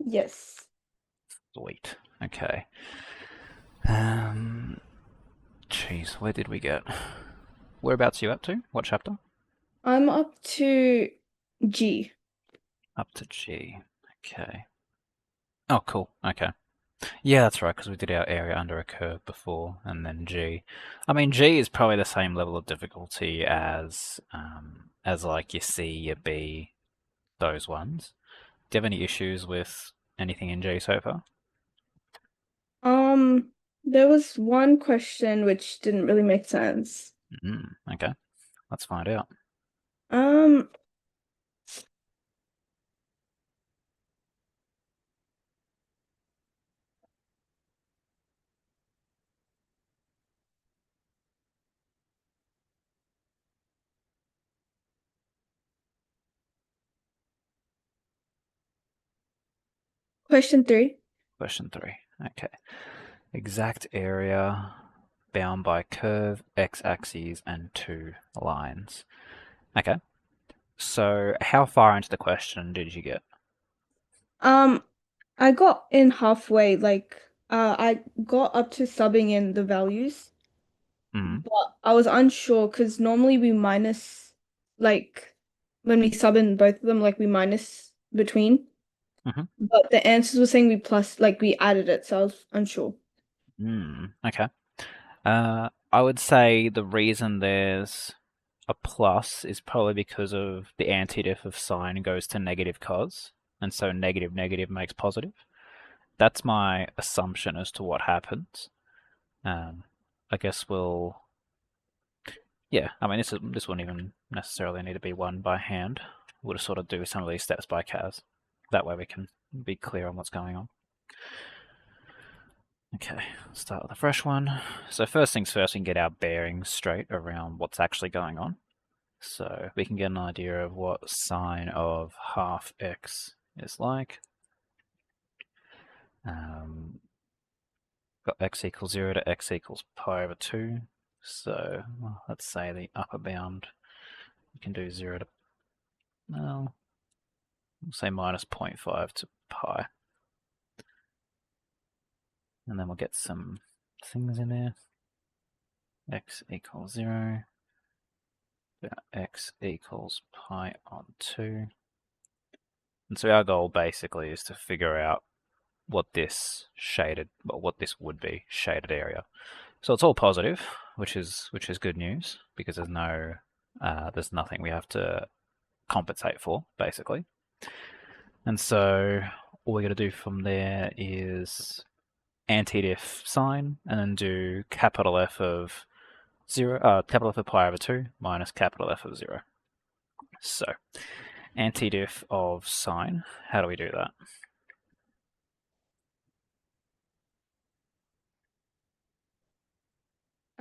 Yes. Sweet. Okay. Jeez, where did we get? Whereabouts are you up to? What chapter? I'm up to G. Up to G. Okay. Oh, cool. Okay. Yeah, that's right, because we did our area under a curve before, and then G. I mean, G is probably the same level of difficulty as like your C, your B, those ones. Do you have any issues with anything in G so far? Um, there was one question which didn't really make sense. Okay, let's find out. Um, question 3. Question 3. Okay. Exact area bound by curve, x-axes, and 2 lines. Okay. So how far into the question did you get? Um, I got in halfway, I got up to subbing in the values, Mm. but I was unsure because normally we minus, like, when we sub in both of them, like we minus between, hmm but the answers were saying we plus, like we added it, so I was unsure. Okay. I would say the reason there's a plus is probably because of the antidiff of sine goes to negative cos, and so negative negative makes positive. That's my assumption as to what happens. Um, I guess we'll, yeah. I mean, this wouldn't even necessarily need to be one by hand. We'll just sort of do some of these steps by cas. That way we can be clear on what's going on. Okay, start with a fresh one. So first things first, we can get our bearings straight around what's actually going on. So we can get an idea of what sine of half x is like. Got x equals 0 to x equals pi over 2. So well, let's say the upper bound, we can do 0 to, well, we'll say minus 0.5 to pi. And then we'll get some things in there. X equals 0. X equals pi on 2. And so our goal basically is to figure out what this would be shaded area. So it's all positive, which is good news because there's nothing we have to compensate for basically. And so all we got to do from there is antidiff sine and then do capital F of capital F of pi over 2 minus capital F of 0. So antidiff of sine, how do we do that?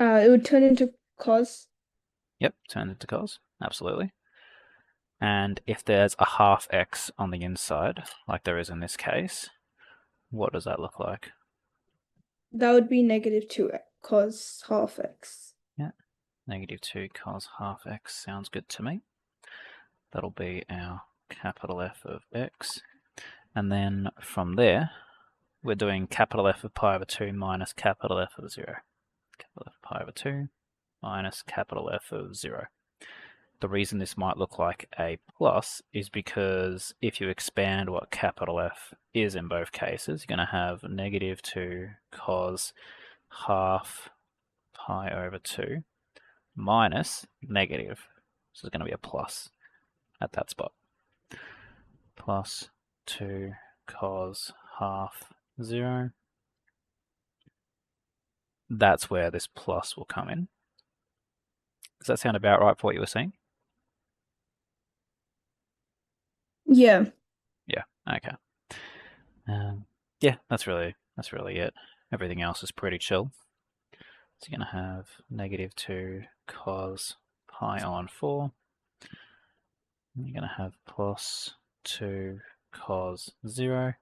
It would turn into cos. Yep, turn into cos, absolutely. And if there's a half x on the inside, like there is in this case, what does that look like? That would be negative 2 cos half x. Yeah, negative 2 cos half x sounds good to me. That'll be our capital F of x. And then from there, we're doing capital F of pi over 2 minus capital F of 0. Capital F of pi over 2 minus capital F of 0. The reason this might look like a plus is because if you expand what capital F is in both cases, you're going to have negative 2 cos half pi over 2 minus negative. So it's going to be a plus at that spot. Plus 2 cos half 0. That's where this plus will come in. Does that sound about right for what you were saying? Yeah. Yeah, okay. Yeah, that's really it. Everything else is pretty chill. So you're going to have negative 2 cos pi on 4. And you're going to have plus 2 cos 0.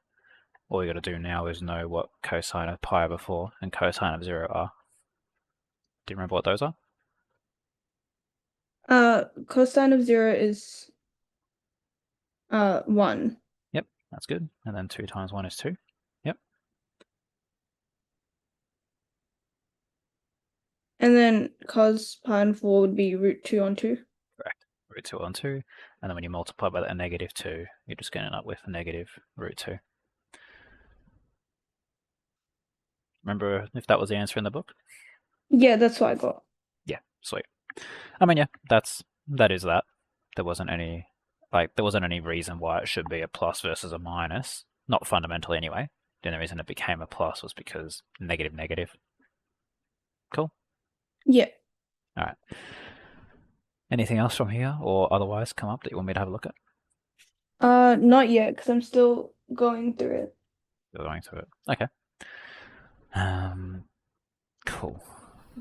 All you got to do now is know what cosine of pi over 4 and cosine of 0 are. Do you remember what those are? Cosine of 0 is 1. Yep. That's good. And then 2 times 1 is 2. Yep. And then cos pi and 4 would be root 2 on 2. Correct. Root 2 on 2. And then when you multiply by that negative 2, you're just going to end up with negative root 2. Remember if that was the answer in the book? Yeah, that's what I got. Yeah, sweet. I mean, yeah, that is that. There wasn't any reason why it should be a plus versus a minus. Not fundamentally anyway. The only reason it became a plus was because negative negative. Cool. Yeah. All right. Anything else from here or otherwise come up that you want me to have a look at? Not yet, because I'm still going through it. You're going through it. Okay. Cool.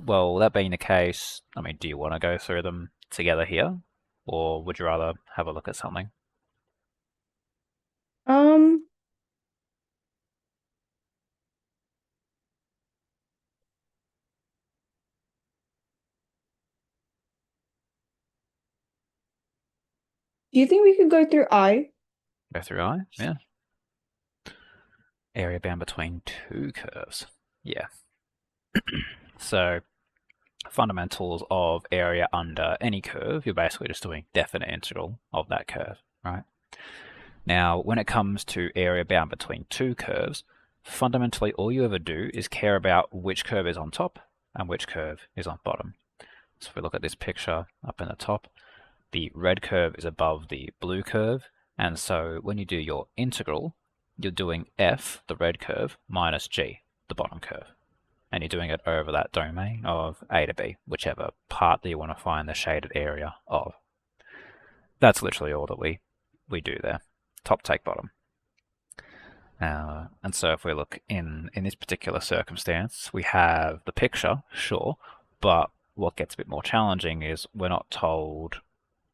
Well, that being the case, I mean, do you want to go through them together here? Or would you rather have a look at something? Um, do you think we could go through I? Go through I? Yeah. Area bound between two curves. Yeah. So, fundamentals of area under any curve, you're basically just doing definite integral of that curve, right? Now, when it comes to area bound between two curves, fundamentally all you ever do is care about which curve is on top and which curve is on bottom. So if we look at this picture up in the top, the red curve is above the blue curve, and so when you do your integral, you're doing f, the red curve, minus g, the bottom curve. And you're doing it over that domain of a to b, whichever part that you want to find the shaded area of. That's literally all that we do there. Top take bottom. And so if we look in this particular circumstance, we have the picture, sure, but what gets a bit more challenging is we're not told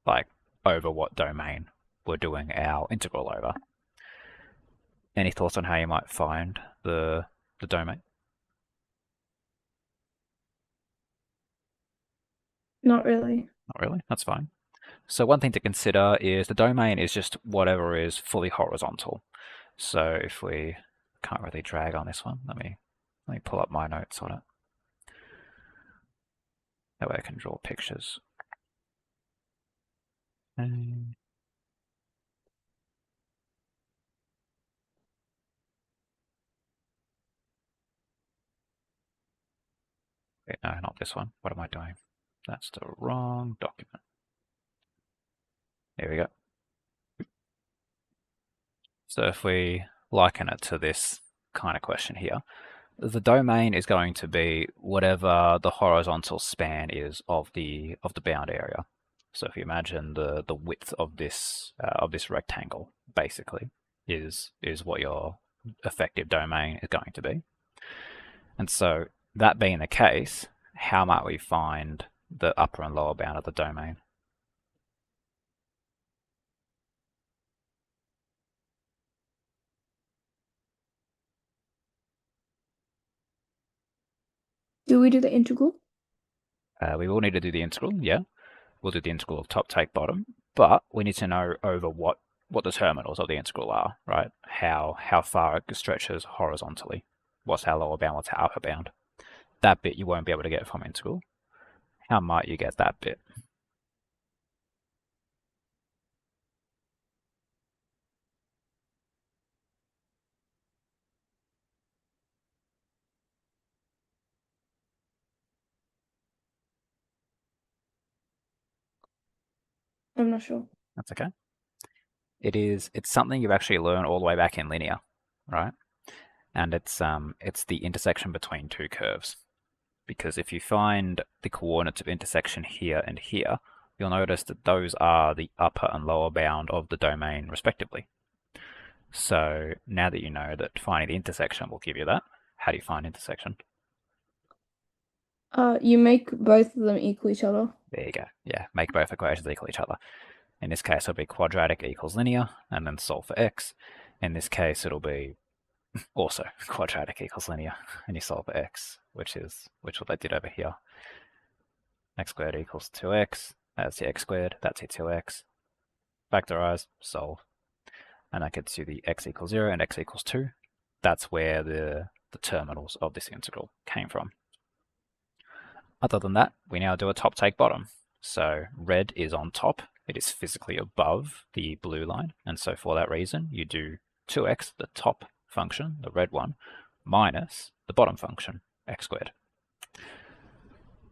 like over what domain we're doing our integral over. Any thoughts on how you might find the domain? Not really. Not really, that's fine. So one thing to consider is the domain is just whatever is fully horizontal. So if we can't really drag on this one, let me pull up my notes on it. That way I can draw pictures. Wait, no, not this one. What am I doing? That's the wrong document. There we go. So if we liken it to this kind of question here, the domain is going to be whatever the horizontal span is of the bound area. So if you imagine the width of this rectangle, basically, is what your effective domain is going to be. And so that being the case, how might we find the upper and lower bound of the domain? Do we do the integral? We will need to do the integral, yeah. We'll do the integral of top take bottom, but we need to know over what the terminals of the integral are, right? How far it stretches horizontally. What's our lower bound, what's our upper bound. That bit you won't be able to get from integral. How might you get that bit? I'm not sure. That's okay. It's something you actually learn all the way back in linear, right? And it's the intersection between two curves. Because if you find the coordinates of intersection here and here, you'll notice that those are the upper and lower bound of the domain respectively. So now that you know that finding the intersection will give you that, how do you find intersection? You make both of them equal each other. There you go. Yeah, make both equations equal each other. In this case, it'll be quadratic equals linear, and then solve for x. In this case, it'll be also quadratic equals linear, and you solve for x, which what I did over here. X squared equals 2x. That's the x squared. That's your 2x. Factorize, solve. and that gets you the x equals 0 and x equals 2. That's where the terminals of this integral came from. Other than that, we now do a top take bottom. So red is on top, it is physically above the blue line, and so for that reason you do 2x, the top function, the red one, minus the bottom function, x squared.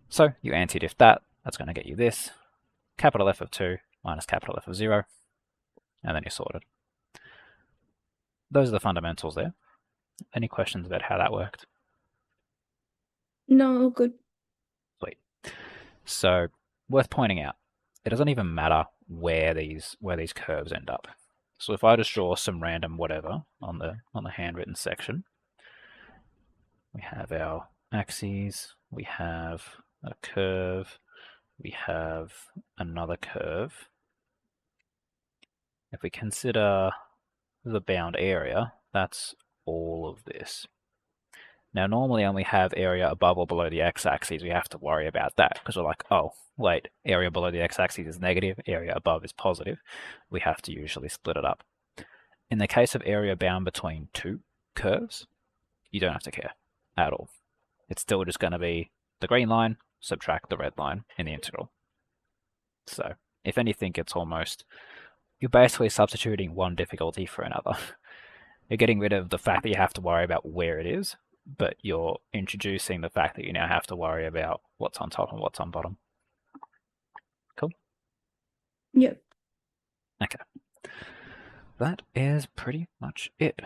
So you anti-diff that, that's going to get you this, capital F of 2 minus capital F of 0, and then you're sorted. Those are the fundamentals there. Any questions about how that worked? No, good. Sweet. So worth pointing out, it doesn't even matter where these curves end up. So if I just draw some random whatever on the handwritten section, we have our axes, we have a curve, we have another curve. If we consider the bound area, that's all of this. Now normally when we have area above or below the x-axis, we have to worry about that because we're like, oh, wait, area below the x-axis is negative, area above is positive. We have to usually split it up. In the case of area bound between two curves, you don't have to care at all. It's still just going to be the green line, subtract the red line in the integral. So if anything, it's almost, you're basically substituting one difficulty for another. You're getting rid of the fact that you have to worry about where it is, but you're introducing the fact that you now have to worry about what's on top and what's on bottom. Cool? Yep. Okay. That is pretty much it.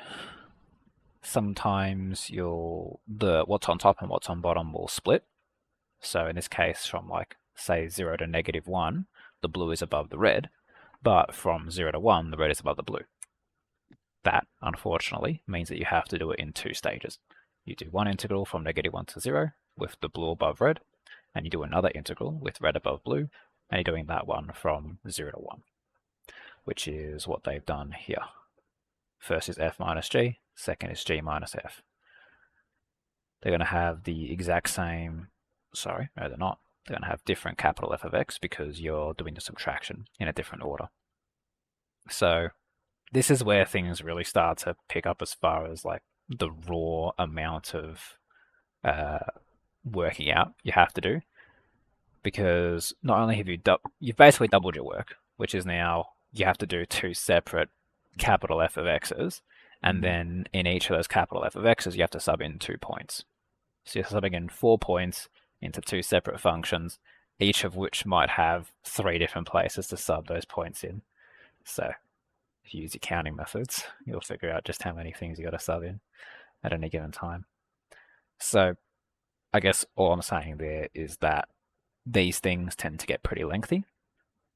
Sometimes what's on top and what's on bottom will split. So in this case, from like, say 0 to -1, the blue is above the red, but from 0 to 1, the red is above the blue. That, unfortunately, means that you have to do it in 2 stages. You do one integral from -1 to 0 with the blue above red, and you do another integral with red above blue, and you're doing that one from 0 to 1, which is what they've done here. First is f minus g, second is g minus f. They're going to have the exact same, sorry, no they're not. They're going to have different capital F of x because you're doing the subtraction in a different order. So this is where things really start to pick up as far as like the raw amount of working out you have to do, because not only have you've basically doubled your work, which is now you have to do 2 separate capital F of x's, and then in each of those capital F of x's you have to sub in 2 points. So you're subbing in 4 points into 2 separate functions, each of which might have 3 different places to sub those points in. So if you use your counting methods, you'll figure out just how many things you got to sub in at any given time. So I guess all I'm saying there is that these things tend to get pretty lengthy,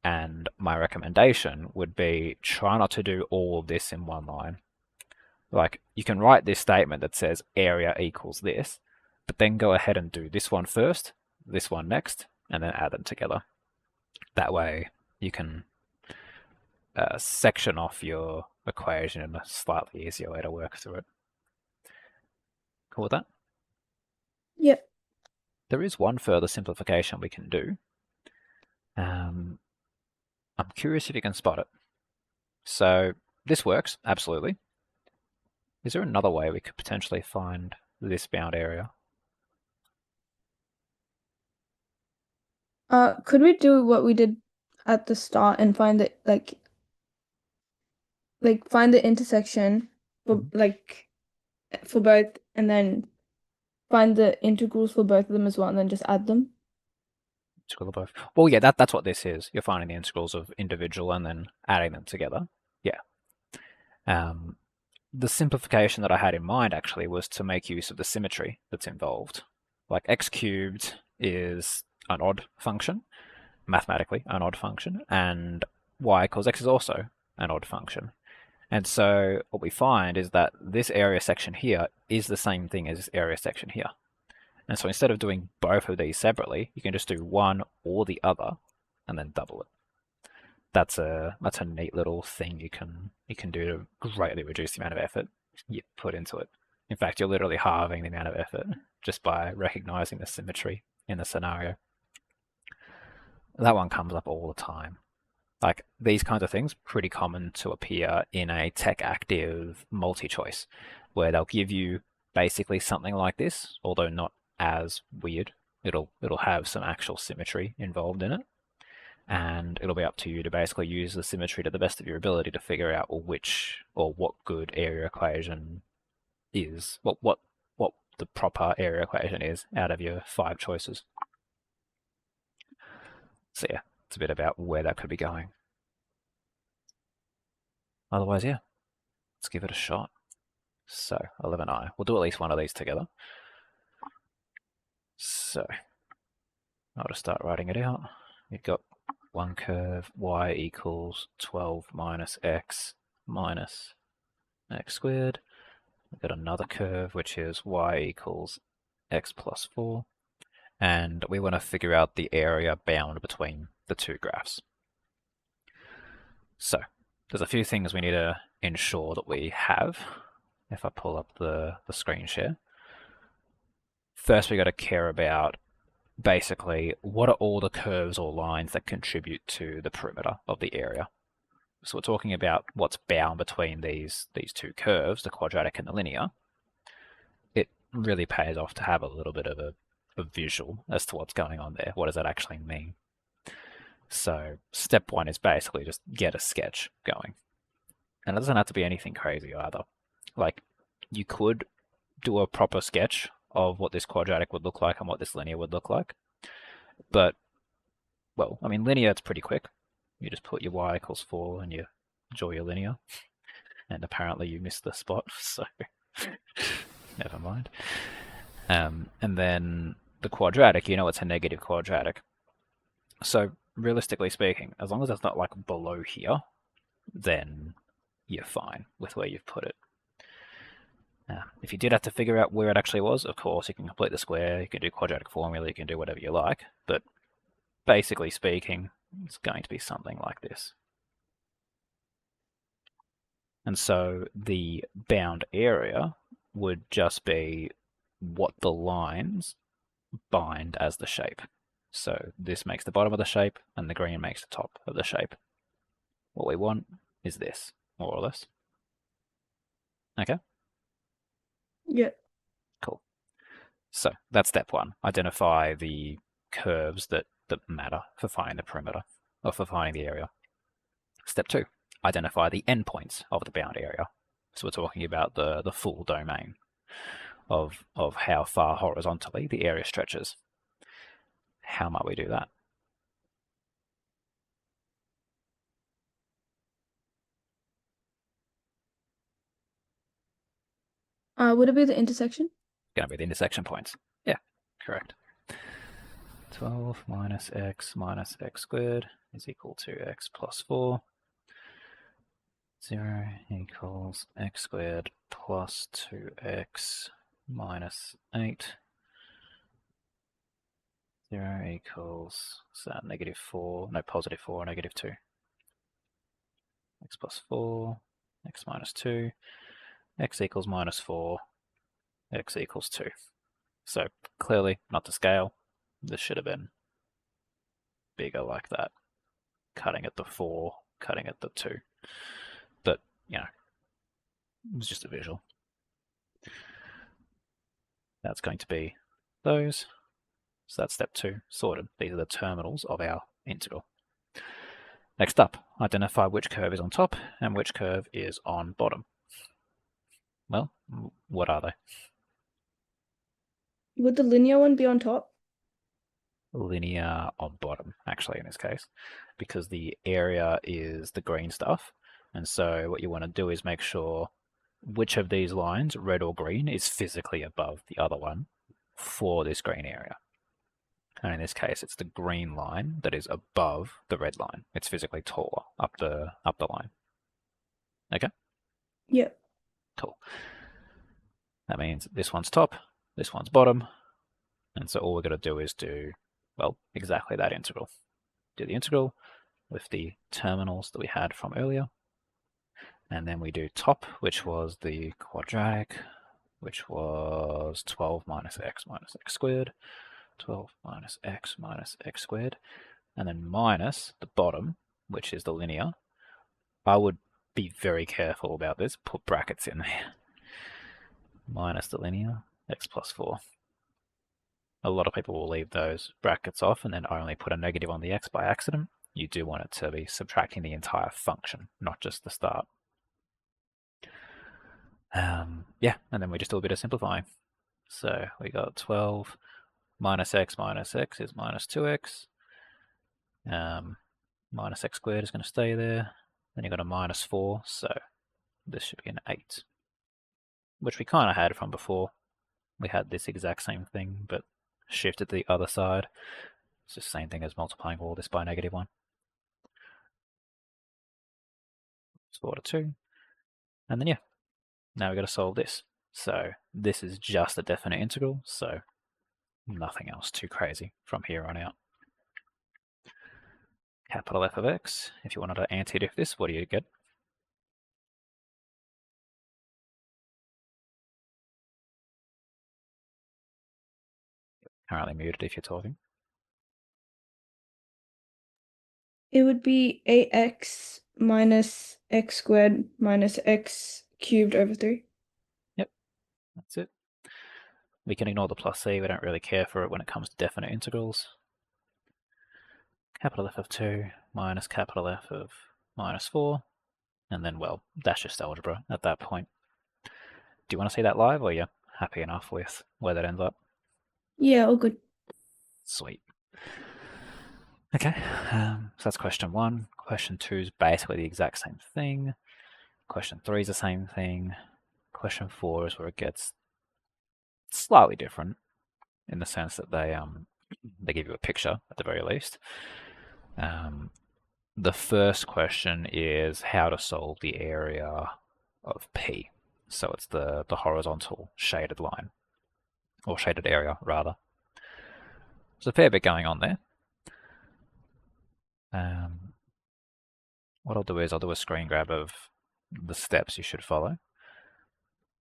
and my recommendation would be try not to do all of this in one line. Like, you can write this statement that says area equals this, but then go ahead and do this one first, this one next, and then add them together. That way you can section off your equation in a slightly easier way to work through it. Cool with that? Yep. There is one further simplification we can do. I'm curious if you can spot it. So this works, absolutely. Is there another way we could potentially find this bound area? Could we do what we did at the start and find the find the intersection for for both, and then find the integrals for both of them as well, and then just add them? Integral of both. Well, yeah, that's what this is. You're finding the integrals of individual and then adding them together. Yeah. The simplification that I had in mind actually was to make use of the symmetry that's involved. Like x cubed is an odd function, mathematically an odd function, and y equals x is also an odd function. And so what we find is that this area section here is the same thing as this area section here. And so instead of doing both of these separately, you can just do one or the other and then double it. That's a neat little thing you can do to greatly reduce the amount of effort you put into it. In fact, you're literally halving the amount of effort just by recognizing the symmetry in the scenario. That one comes up all the time. Like these kinds of things, pretty common to appear in a tech active multi-choice, where they'll give you basically something like this, although not as weird. It'll have some actual symmetry involved in it, and it'll be up to you to basically use the symmetry to the best of your ability to figure out which or what good area equation is, what the proper area equation is out of your 5 choices. So yeah, it's a bit about where that could be going. Otherwise, yeah, let's give it a shot. So 11i, we'll do at least one of these together. So I'll just start writing it out. You've got one curve, y equals 12 minus x squared. We've got another curve, which is y equals x plus 4. And we want to figure out the area bound between the two graphs. So there's a few things we need to ensure that we have. If I pull up the screen share, first we got to care about basically what are all the curves or lines that contribute to the perimeter of the area. So we're talking about what's bound between these two curves, the quadratic and the linear. It really pays off to have a little bit of a visual as to what's going on there. What does that actually mean? So step 1 is basically just get a sketch going. And it doesn't have to be anything crazy either. Like, you could do a proper sketch of what this quadratic would look like and what this linear would look like. But, well, I mean, linear, it's pretty quick. You just put your y equals 4 and you draw your linear. And apparently you missed the spot, so never mind. And then the quadratic, you know it's a negative quadratic. So realistically speaking, as long as it's not like below here, then you're fine with where you've put it. If you did have to figure out where it actually was, of course, you can complete the square, you can do quadratic formula, you can do whatever you like, but basically speaking, it's going to be something like this. And so the bound area would just be what the lines bind as the shape. So this makes the bottom of the shape, and the green makes the top of the shape. What we want is this, more or less. Okay? Yeah. Cool. So that's step 1. Identify the curves that matter for finding the perimeter, or for finding the area. Step 2. Identify the endpoints of the bound area. So we're talking about the full domain of how far horizontally the area stretches. How might we do that? Would it be the intersection? Going to be the intersection points. Yeah, correct. 12 minus x squared is equal to x plus 4. 0 equals x squared plus 2x minus 8. 0 equals negative 4, no, positive 4, negative 2. X plus 4, x minus 2, x equals minus 4, x equals 2. So clearly not to scale. This should have been bigger like that. Cutting at the 4, cutting at the 2. But, you know, it was just a visual. That's going to be those. So that's step 2, sorted. These are the terminals of our integral. Next up, identify which curve is on top and which curve is on bottom. Well, what are they? Would the linear one be on top? Linear on bottom, actually, in this case, because the area is the green stuff. And so what you want to do is make sure which of these lines, red or green, is physically above the other one for this green area. And in this case, it's the green line that is above the red line. It's physically taller up the line. Okay? Yeah. Cool. That means this one's top, this one's bottom. And so all we're going to do is do, well, exactly that integral. Do the integral with the terminals that we had from earlier. And then we do top, which was the quadratic, which was 12 minus x squared. 12 minus x squared, and then minus the bottom, which is the linear, I would be very careful about this. Put brackets in there. Minus the linear, x plus 4. A lot of people will leave those brackets off and then only put a negative on the x by accident. You do want it to be subtracting the entire function, not just the start. Yeah, and then we just do a bit of simplifying. So we got 12 minus x is minus 2x. Minus x squared is going to stay there. Then you've got a minus 4, so this should be an 8, which we kind of had from before. We had this exact same thing, but shifted to the other side. It's the same thing as multiplying all this by negative 1. It's 4 to 2. And then, yeah, now we've got to solve this. So this is just a definite integral, so nothing else too crazy from here on out. Capital F of x, if you wanted to antidiff this, what do you get? Currently muted if you're talking. It would be ax minus x squared minus x cubed over 3. Yep, that's it. We can ignore the plus c, we don't really care for it when it comes to definite integrals. Capital F of 2 minus capital F of minus 4, and then, well, that's just algebra at that point. Do you want to see that live, or you're happy enough with where that ends up? Yeah, all good. Sweet. Okay, so that's question 1. Question 2 is basically the exact same thing. Question 3 is the same thing. Question 4 is where it gets slightly different in the sense that they give you a picture at the very least. The first question is how to solve the area of P. So it's the horizontal shaded line, or shaded area rather. There's a fair bit going on there. What I'll do is I'll do a screen grab of the steps you should follow,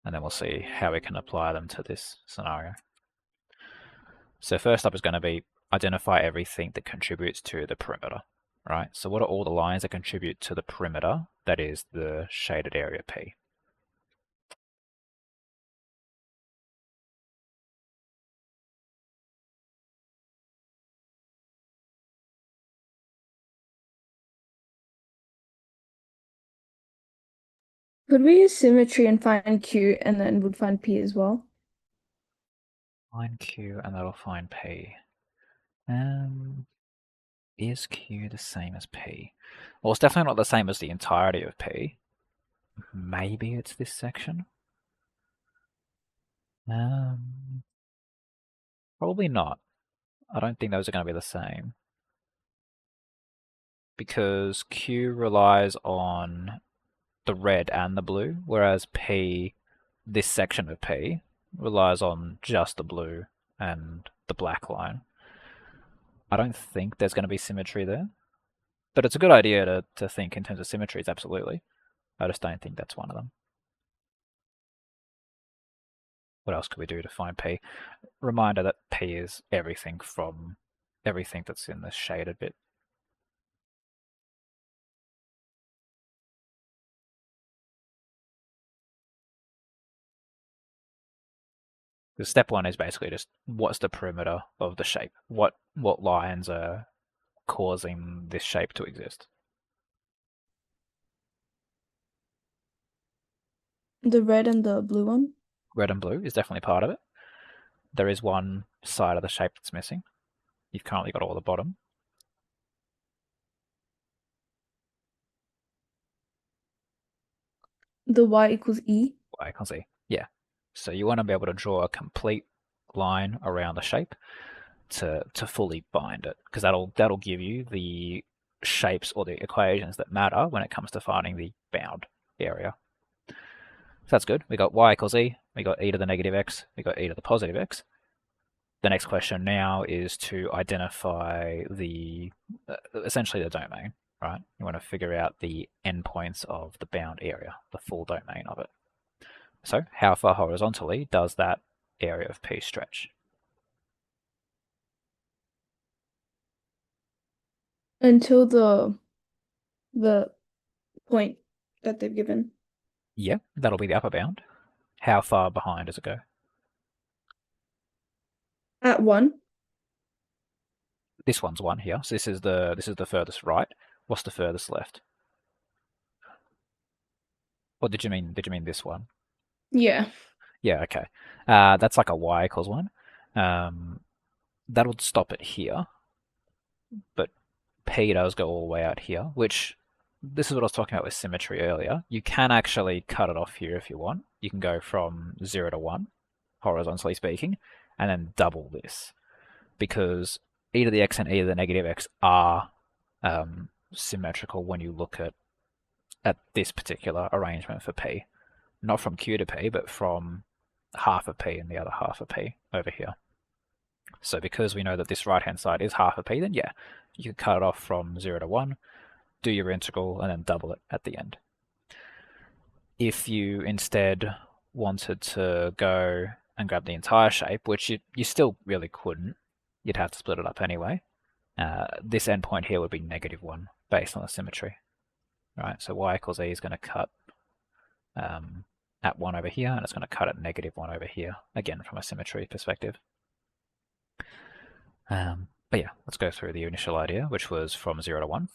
and then we'll see how we can apply them to this scenario. So first up is going to be identify everything that contributes to the perimeter, right? So what are all the lines that contribute to the perimeter, that is the shaded area P? Could we use symmetry and find Q and then would find P as well? Find Q and that'll find P. Is Q the same as P? Well, it's definitely not the same as the entirety of P. Maybe it's this section? Probably not. I don't think those are going to be the same. Because Q relies on the red and the blue, whereas P, this section of P, relies on just the blue and the black line. I don't think there's going to be symmetry there, but it's a good idea to think in terms of symmetries, absolutely. I just don't think that's one of them. What else could we do to find P? Reminder that P is everything from everything that's in the shaded bit. The step 1 is basically just what's the perimeter of the shape? What lines are causing this shape to exist? The red and the blue one? Red and blue is definitely part of it. There is one side of the shape that's missing. You've currently got all the bottom. The y equals E? I can see. Yeah. So you want to be able to draw a complete line around the shape to fully bind it, because that'll give you the shapes or the equations that matter when it comes to finding the bound area. So that's good. We got y equals e, we got e to the negative x, we got e to the positive x. The next question now is to identify the essentially the domain, right? You want to figure out the endpoints of the bound area, the full domain of it. So how far horizontally does that area of P stretch? Until the the point that they've given. Yeah, that'll be the upper bound. How far behind does it go? At 1. This one's 1 here, so this is the furthest right. What's the furthest left? Or did you mean this one? Yeah. Yeah, okay. That's like a y equals 1. That'll stop it here, but P does go all the way out here, which this is what I was talking about with symmetry earlier. You can actually cut it off here if you want. You can go from 0 to 1, horizontally speaking, and then double this, because e to the x and e to the negative x are symmetrical when you look at this particular arrangement for P. Not from Q to P, but from half of P and the other half of P over here. So because we know that this right-hand side is half of P, then yeah, you could cut it off from 0 to 1, do your integral, and then double it at the end. If you instead wanted to go and grab the entire shape, which you still really couldn't, you'd have to split it up anyway, this endpoint here would be -1 based on the symmetry. Right, so y equals e is going to cut at 1 over here, and it's going to cut at -1 over here, again from a symmetry perspective. But yeah, let's go through the initial idea, which was from 0 to 1.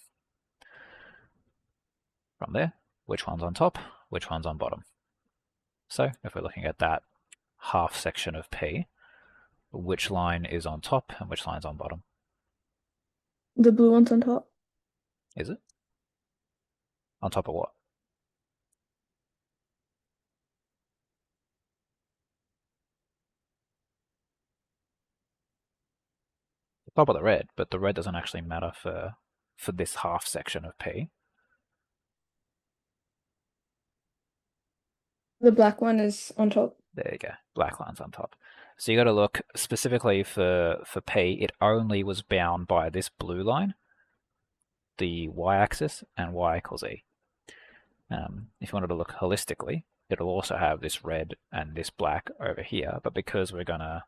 From there, which one's on top, which one's on bottom. So if we're looking at that half section of P, which line is on top and which line's on bottom? The blue one's on top. Is it? On top of what? The top of the red, but the red doesn't actually matter for this half section of P. The black one is on top. There you go, black line's on top. So you got to look specifically for P, it only was bound by this blue line, the y-axis, and y equals e. If you wanted to look holistically, it'll also have this red and this black over here, but because we're going to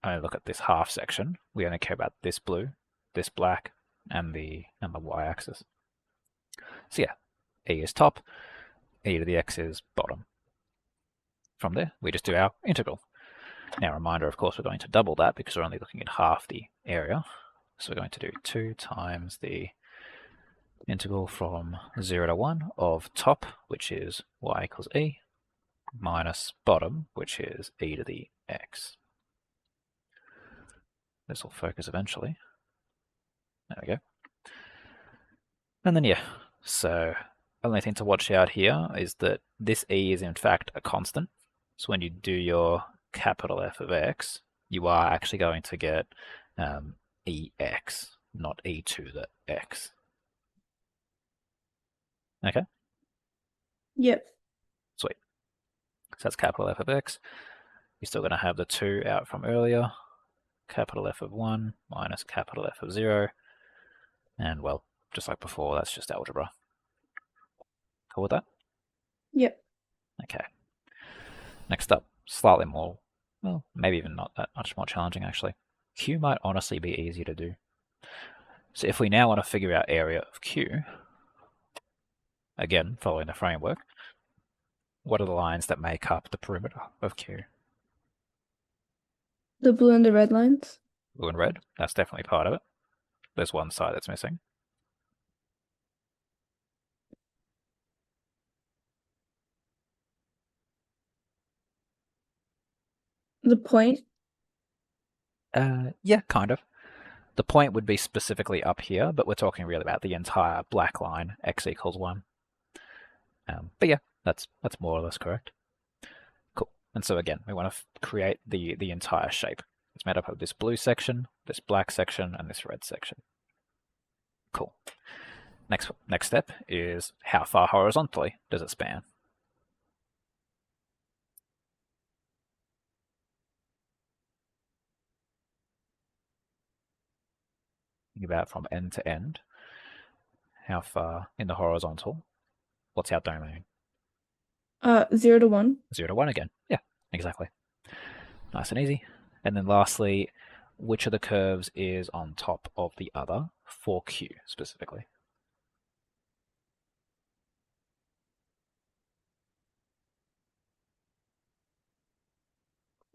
only look at this half section, we only care about this blue, this black, and the y-axis. So yeah, e is top, e to the x is bottom. From there, we just do our integral. Now, reminder, of course, we're going to double that because we're only looking at half the area. So we're going to do 2 times the integral from 0 to 1 of top, which is y equals e, minus bottom, which is e to the x. This will focus eventually. There we go. And then, yeah, so only thing to watch out here is that this e is in fact a constant. So when you do your capital F of x, you are actually going to get ex, not e to the x. Okay? Yep. Sweet. So that's capital F of x. You're still going to have the 2 out from earlier. Capital F of 1 minus capital F of 0. And, well, just like before, that's just algebra. Cool with that? Yep. Okay. Next up, slightly more, well, maybe even not that much more challenging, actually. Q might honestly be easier to do. So if we now want to figure out area of Q, again, following the framework, what are the lines that make up the perimeter of Q? The blue and the red lines. Blue and red, that's definitely part of it. There's one side that's missing. The point. Yeah, kind of. The point would be specifically up here, but we're talking really about the entire black line, x equals 1. But yeah, that's more or less correct. Cool. And so again, we want to create the entire shape. It's made up of this blue section, this black section, and this red section. Cool. Next step is how far horizontally does it span? Think about from end to end. How far in the horizontal? What's our domain? 0 to 1. 0 to 1 again. Yeah, exactly. Nice and easy. And then lastly, which of the curves is on top of the other for Q specifically?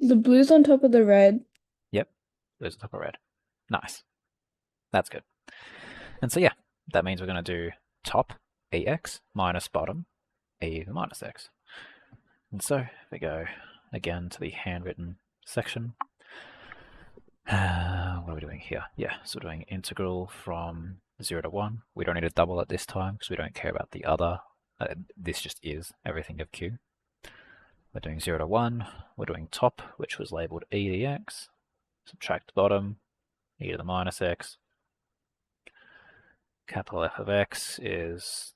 The blue's on top of the red. Yep, blue's on top of red. Nice. That's good. And so yeah, that means we're going to do top EX minus bottom E the minus X. And so if we go again to the handwritten section, what are we doing here? Yeah, so we're doing integral from 0 to 1. We don't need to double it this time because we don't care about the other. This just is everything of Q. We're doing 0 to 1. We're doing top, which was labeled e to the x. Subtract bottom, e to the minus x. Capital F of x is,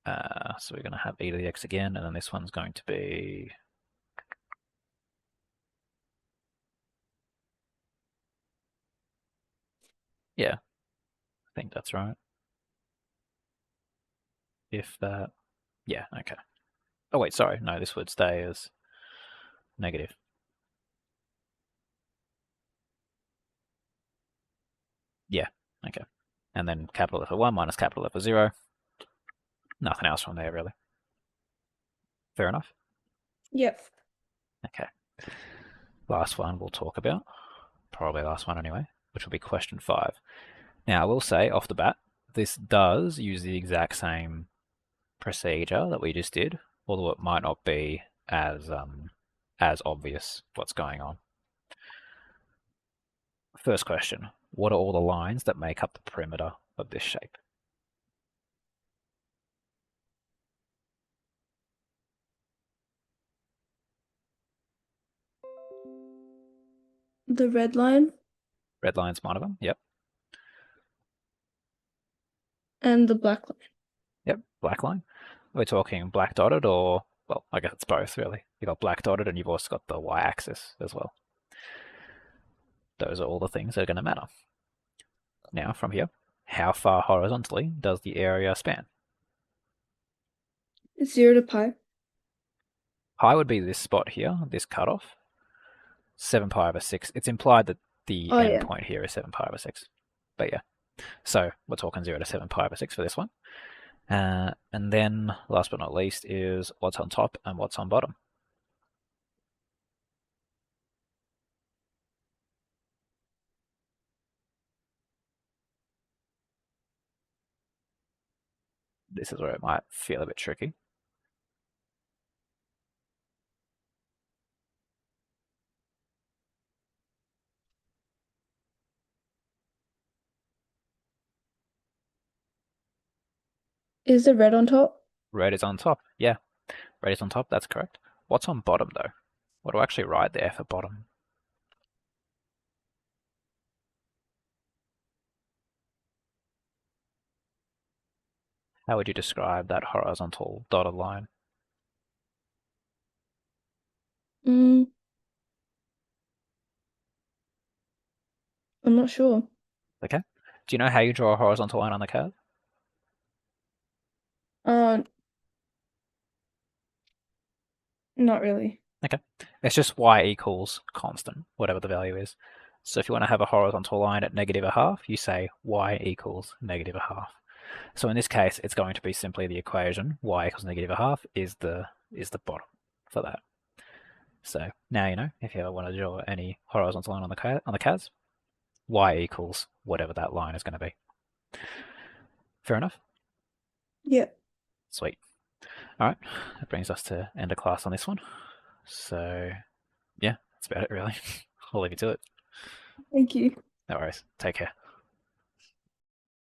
so we're going to have e to the x again, and then this one's going to be, yeah, I think that's right. If that, yeah, okay. Oh wait, sorry, no, this would stay as negative. Yeah, okay. And then capital F of 1 minus capital F of 0. Nothing else from there, really. Fair enough? Yep. Okay. Last one we'll talk about, probably last one anyway, which will be question 5. Now, I will say off the bat, this does use the exact same procedure that we just did, although it might not be as obvious what's going on. First question, what are all the lines that make up the perimeter of this shape? The red line Red line's one of them, yep. and the black line. Yep, black line. Are we talking black dotted or, well, I guess it's both really. You've got black dotted and you've also got the y-axis as well. Those are all the things that are going to matter. Now, from here, how far horizontally does the area span? It's 0 to pi. Pi would be this spot here, this cutoff. 7 pi over 6. It's implied that the endpoint here is 7 pi over 6. But yeah, so we're talking 0 to 7 pi over 6 for this one. And then, last but not least, is what's on top and what's on bottom. This is where it might feel a bit tricky. Is the red on top? Red is on top. Yeah, red is on top. That's correct. What's on bottom, though? What do I actually write there for bottom? How would you describe that horizontal dotted line? I'm not sure. Okay. Do you know how you draw a horizontal line on the curve? Not really. Okay. It's just y equals constant, whatever the value is. So if you want to have a horizontal line at negative a half, you say y equals negative a half. So in this case, it's going to be simply the equation y equals negative a half is the bottom for that. So now you know if you ever want to draw any horizontal line on the CAS, y equals whatever that line is going to be. Fair enough? Yeah. Sweet. All right, that brings us to end of class on this one. So yeah, that's about it really. I'll leave you to it. Thank you. No worries. Take care.